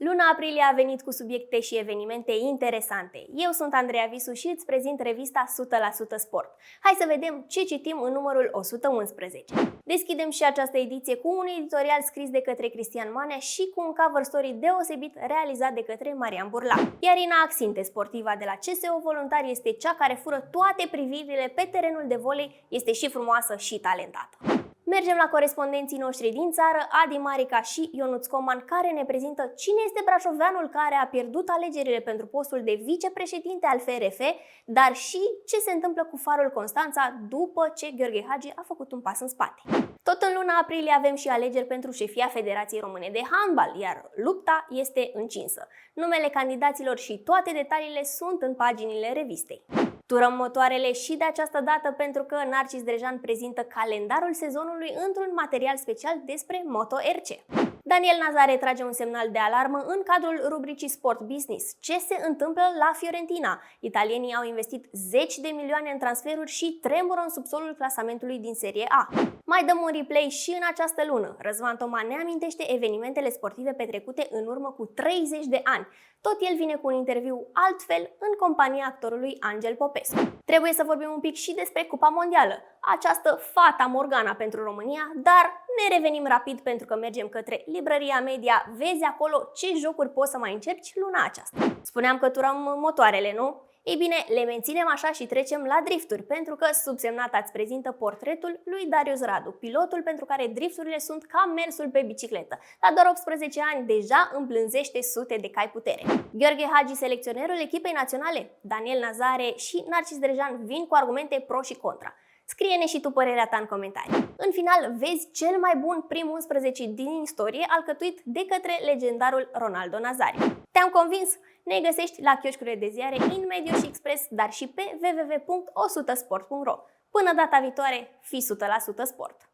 Luna aprilie a venit cu subiecte și evenimente interesante. Eu sunt Andreea Visu și îți prezint revista 100% Sport. Hai să vedem ce citim în numărul 111. Deschidem și această ediție cu un editorial scris de către Cristian Manea și cu un cover story deosebit realizat de către Marian Burla. Iar Ina Axinte, sportiva de la CSO Voluntar, este cea care fură toate privirile pe terenul de volei, este și frumoasă și talentată. Mergem la corespondenții noștri din țară, Adi Marica și Ionuț Coman, care ne prezintă cine este brașoveanul care a pierdut alegerile pentru postul de vicepreședinte al FRF, dar și ce se întâmplă cu Farul Constanța după ce Gheorghe Hagi a făcut un pas în spate. Tot în luna aprilie avem și alegeri pentru șefia Federației Române de Handbal, iar lupta este încinsă. Numele candidaților și toate detaliile sunt în paginile revistei. Turăm motoarele și de această dată pentru că Narcis Drejan prezintă calendarul sezonului într-un material special despre Moto RC. Daniel Nazare trage un semnal de alarmă în cadrul rubricii Sport Business. Ce se întâmplă la Fiorentina? Italienii au investit 10 de milioane în transferuri și tremură în subsolul clasamentului din Serie A. Mai dăm un replay și în această lună. Răzvan Toma ne amintește evenimentele sportive petrecute în urmă cu 30 de ani. Tot el vine cu un interviu altfel în compania actorului Angel Popescu. Trebuie să vorbim un pic și despre Cupa Mondială, această fata Morgana pentru România, dar ne revenim rapid pentru că mergem către Librăria Media. Vezi acolo ce jocuri poți să mai încerci luna aceasta. Spuneam că turăm motoarele, nu? Ei bine, le menținem așa și trecem la drifturi, pentru că subsemnata îți prezintă portretul lui Darius Radu, pilotul pentru care drifturile sunt ca mersul pe bicicletă. La doar 18 ani deja îmblânzește sute de cai putere. Gheorghe Hagi, selecționerul echipei naționale, Daniel Nazare și Narcis Drejan vin cu argumente pro și contra. Scrie-ne și tu părerea ta în comentarii. În final, vezi cel mai bun prim 11 din istorie alcătuit de către legendarul Ronaldo Nazario. Te-am convins? Ne găsești la chioșcurile de ziare InMedio și Express, dar și pe www.100sport.ro. Până data viitoare, fii 100% sport!